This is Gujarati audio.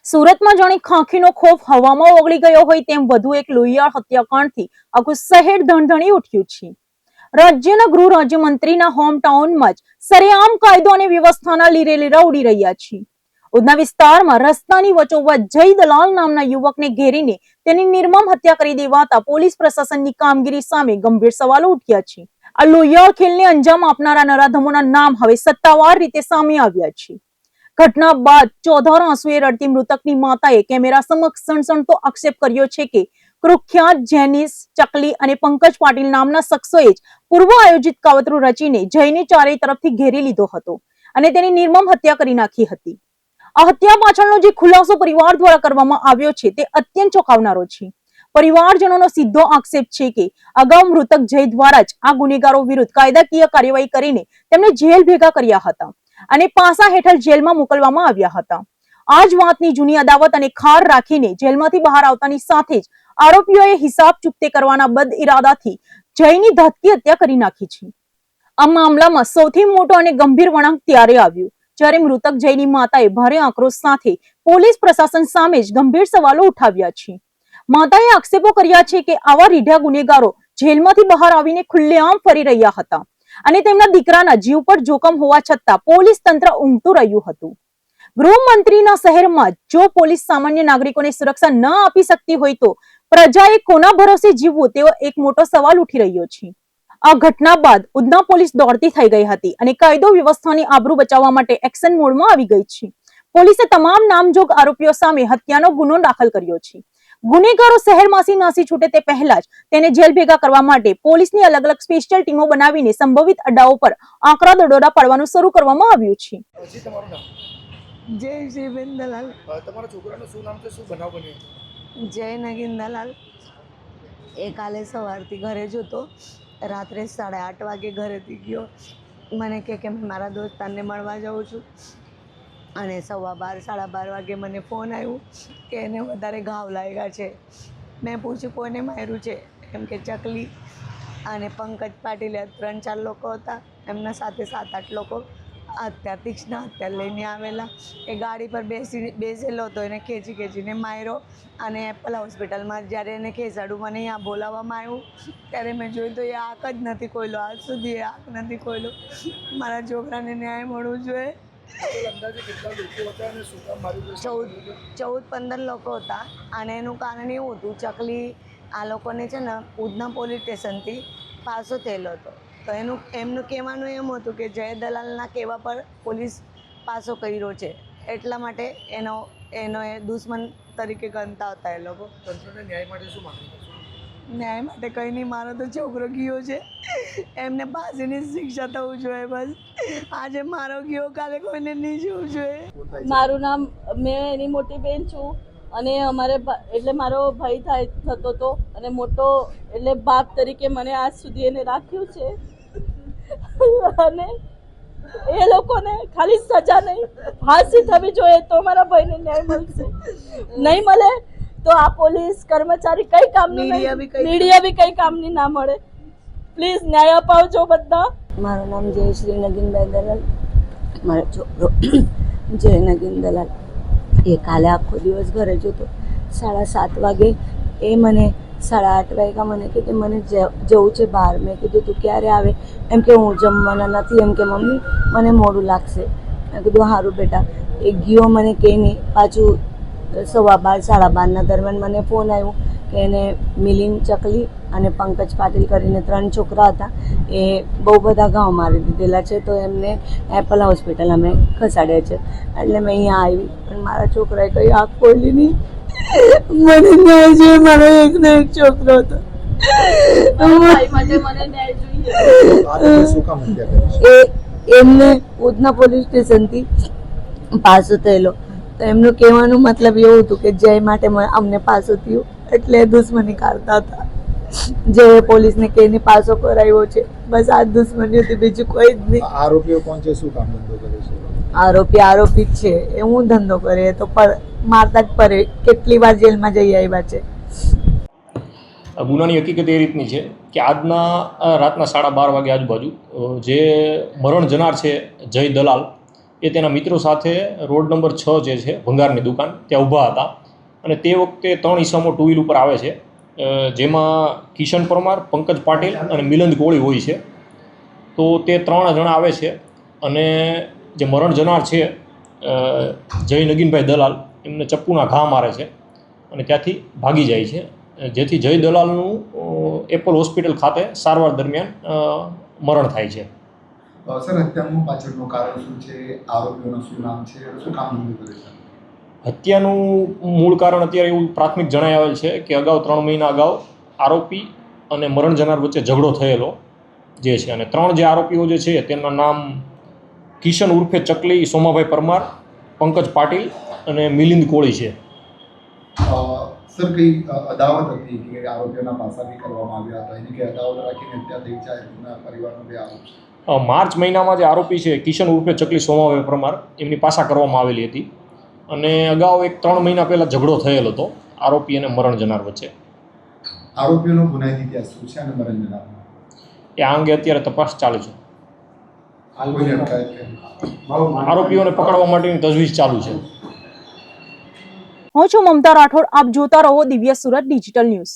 સુરતમાં જાણે ખાંખીનો ખોફ હવામાં ઓગળી ગયો હોય તેમ વધુ એક લોહિયાળ હત્યાકાંડથી આખું શહેર ધણધણી ઉઠ્યું છે। રાજ્યના ગૃહ રાજ્યમંત્રીના હોમટાઉનમાં જ સરેઆમ કાયદો અને વ્યવસ્થાના લીરેલીરા ઉડી રહ્યા છે। ઉધના વિસ્તારમાં રસ્તાની વચ્ચોવચ્ચ જય દલાલ નામના યુવકને ઘેરીને તેની નિર્મમ હત્યા કરી દેવાતા પોલીસ પ્રશાસનની કામગીરી સામે ગંભીર સવાલો ઉઠ્યા છે। આ લોહિયાળ ખેલને અંજામ આપનારા નરાધમોના નામ હવે સત્તાવાર રીતે સામે આવ્યા છે। ઘટના બાદ ચોધાર આંસુએ રડતી મૃતકની માતાએ કેમેરા સમક્ષ સણસણતો આક્ષેપ કર્યો છે કે કુખ્યાત જેનિસ ચકલી અને પંકજ પાટીલ નામના શખ્સોએ જ પૂર્વ આયોજિત કાવતરું રચીને જયને ચારેય તરફથી ઘેરી લીધો હતો અને તેની નિર્મમ હત્યા કરી નાખી હતી। આ હત્યા પાછળનો જે ખુલાસો પરિવાર દ્વારા કરવામાં આવ્યો છે તે અત્યંત ચોંકાવનારો છે। પરિવારજનોનો સીધો આક્ષેપ છે કે અગાઉ મૃતક જય દ્વારા જ આ ગુનેગારો વિરુદ્ધ કાયદાકીય કાર્યવાહી કરીને તેમને જેલ ભેગા કર્યા હતા અને પાસા હેઠળ જેલમાં મોકલવામાં આવ્યા હતા। આ જ વાતની જૂની અદાવત અને ખાર રાખીને જેલમાંથી બહાર આવતાની સાથે જ આરોપીઓએ હિસાબ ચૂકતે કરવાના બદ ઇરાદાથી જયની ધાતકી હત્યા કરી નાખી છે। આ મામલામાં સૌથી મોટો અને ગંભીર વળાંક ત્યારે આવ્યો જ્યારે મૃતક જયની માતાએ ભારે આક્રોશ સાથે પોલીસ પ્રશાસન સામે જ ગંભીર સવાલો ઉઠાવ્યા છે। માતાએ આક્ષેપો કર્યા છે કે આવા રીઢા ગુનેગારો જેલમાંથી બહાર આવીને ખુલ્લેઆમ ફરી રહ્યા હતા અને તેમના દીકરાના જીવ પર જોખમ હોવા છતાં પોલીસ તંત્ર ઊંઘતું રહ્યું હતું। ગૃહમંત્રીના શહેરમાં જો પોલીસ સામાન્ય નાગરિકોને સુરક્ષા ન આપી શકતી હોય તો પ્રજાએ કોના ભરોસે જીવવું તેવો એક મોટો સવાલ ઉઠી રહ્યો છે। આ ઘટના બાદ ઉધના પોલીસ દોડતી થઈ ગઈ હતી અને કાયદો વ્યવસ્થાની આબરૂ બચાવવા માટે એક્શન મોડમાં આવી ગઈ છે। પોલીસે તમામ નામજોગ આરોપીઓ સામે હત્યાનો ગુનો દાખલ કર્યો છે। ગુનેગારો શહેરમાંથી નાસી છૂટે તે પહેલા જ તેને જેલ ભેગા કરવા માટે પોલીસની અલગ અલગ સ્પેશિયલ ટીમો બનાવીને સંભવિત અડ્ડાઓ પર આંકડા દરોડા પાડવાનું શરૂ કરવામાં આવ્યું છે। જય શ્રીબેન દલાલ। તમારા છોકરાનું શું નામ છે, શું બનાવ બન્યો? જય નગીન દલાલ એ કાલે સવારથી ઘરે જ હતો। રાત્રે 8:30 વાગે ઘરેથી ગયો। મને કે મેં મારા દોસ્તારને મળવા જાઉં છું અને 12:15 12:30 વાગે મને ફોન આવ્યો કે એને વધારે ઘાવ લાગ્યા છે। મેં પૂછ્યું કોને માર્યું છે, એમ કે ચકલી અને પંકજ પાટીલ 3-4 લોકો હતા, એમના સાથે 7-8 લોકો અત્યારે તીક્ષ્ણ હત્યા લઈને આવેલા। એ ગાડી પર બેસેલો હતો, એને ખેંચીને માર્યો અને એપલ હોસ્પિટલમાં જ્યારે એને ખેંચાડું મને અહીંયા બોલાવવામાં આવ્યું ત્યારે મેં જોયું તો એ આંખ જ નથી ખોલ્યો। આજ સુધી એ આંખ નથી ખોલ્યો। મારા છોકરાને ન્યાય મળવું જોઈએ। 14-15 લોકો હતા અને એનું કારણ એવું હતું, ચકલી આ લોકોને છે ને ઉધના પોલીસ સ્ટેશનથી પાસો થયેલો હતો તો એમનું કહેવાનું એમ હતું કે જય દલાલના કહેવા પર પોલીસ પાસો કર્યો છે, એટલા માટે એનો એ દુશ્મન તરીકે ગણતા હતા એ લોકો। તંત્રને ન્યાય માટે શું માંગણી કરશો? ન્યાય માટે કંઈ નહીં, મારો તો છોકરો ગયો છે, એમને ફાંસીની શિક્ષા થવું જોઈએ બસ। આજે મારો ગયો, કાલે કોઈને નહીં જવું જોઈએ। મારું નામ, મેં એની મોટી બેન છું અને અમારે એટલે મારો ભાઈ થતો હતો અને મોટો એટલે બાપ તરીકે મને આજ સુધી એને રાખ્યું છે અને એ લોકોને ખાલી સજા નહીં, ફાંસી થવી જોઈએ તો મારા ભાઈને ન્યાય મળશે। નહીં મળે તો આ પોલીસ કર્મચારી કઈ કામની, મીડિયા બી કઈ કામની ના મળે। પ્લીઝ ન્યાય અપાવજો બધા। મારું નામ જયશ્રી નગીનભાઈ દલાલ, મારો છોકરો જય નગીન દલાલ એ કાલે આખો દિવસ ઘરે જ હતો। 7:30 વાગે એ મને 8:30 વાગ્યા મને કે મને જવું છે બહાર। મેં કીધું તું ક્યારે આવે? એમ કે હું જમવાના નથી, એમ કે મમ્મી મને મોડું લાગશે। મેં કીધું સારું બેટા। એ ગયો, મને કહે નહીં, પાછું 12:15 12:30 દરમિયાન મને ફોન આવ્યો કે એને મિલિંદ ચકલી અને પંકજ પાટીલ કરીને 3 છોકરા હતા, એ બહુ બધા ઘાવ મારી દીધેલા છે તો એમને એપલ હોસ્પિટલ અમે ખસાડ્યા છે। એટલે મેં અહીંયા આવી પણ મારા છોકરાએ કંઈ આંખ ખોલી નહીં। મને ન્યાય જોઈએ, મારો એકનો એક છોકરો હતો। એમને ઉધના પોલીસ સ્ટેશનથી પાસો થયેલો તો એમનું કહેવાનું મતલબ એવું હતું કે જય માટે અમને પાસો થયું એટલે દુશ્મની કાઢતા હતા। જે પોલીસને કહીને પાસો કરાવ્યો છે, બસ આ દુશ્મની હતી, બીજું કોઈ જ નહીં। આરોપીઓ કોણ છે, શું કામ ધંધો કરે છે? આરોપી જ છે, એ હું ધંધો કરે તો મારતા જ પડે, કેટલી વાર જેલમાં જઈ આવ્યા છે। ગુનાની હકીકત એ રીતની છે કે આજના રાતના 12:30 વાગે આજુબાજુ જે મરણ જનાર છે જય દલાલ, એ તેના મિત્રો સાથે રોડ નંબર 6 જે છે ભંગારની દુકાન ત્યાં ઊભા હતા અને તે વખતે 3 ઈસમો ટુ વ્હીલ ઉપર આવે છે, જેમાં કિશન પરમાર, પંકજ પાટીલ અને મિલંદ કોળી હોય છે. તો તે 3 જણા આવે છે અને જે મરણ જનાર છે જય નગીનભાઈ દલાલ એમને ચપ્પુના ઘા મારે છે અને ત્યાંથી ભાગી જાય છે, જેથી જય દલાલનું એપલ હોસ્પિટલ ખાતે સારવાર દરમિયાન મરણ થાય છે. સર, હત્યાનું પાછળનું કારણ શું છે? આરોપીઓનું શું નામ છે? શું કામ ધંધો કરે છે? હત્યાનું મૂળ કારણ અત્યારે એવું પ્રાથમિક જણાઈ આવેલ છે કે અગાઉ 3 મહિના અગાઉ આરોપી અને મરણ જનાર વચ્ચે ઝઘડો થયેલો જે છે, અને 3 જે આરોપીઓ જે છે તેમના નામ કિશન ઉર્ફે ચકલી સોમાભાઈ પરમાર, પંકજ પાટીલ અને મિલિંદ કોળી છે. સર, કઈ અદાવત હતી કે આરોપીઓના પાસા બી કરવામાં આવ્યા હતા, એની કઈ અદાવત રાખીને હત્યા થઈ જાય એમના પરિવારનો બે આરોપ છે? માર્ચ મહિનામાં જે આરોપી છે કિશન ઉર્ફે ચકલી સોમાભાઈ પરમાર એમની પાસા કરવામાં આવેલી હતી અને અગાઉ 3 મહિના પહેલાં ઝઘડો થયેલો હતો આરોપી અને મરણ જનાર વચ્ચે. આરોપીઓનો ગુનાહિત ઇતિહાસ શું છે અને મરણ જનારનો? એ આ અંગે અત્યારે તપાસ ચાલુ છે. કોઈને અટકાયત કરી? આરોપીઓને પકડવા માટેની તજવીજ ચાલુ છે. હું છું મમતા રાઠોડ, આપ જોતા રહો દિવ્ય સુરત ડિજિટલ ન્યૂઝ.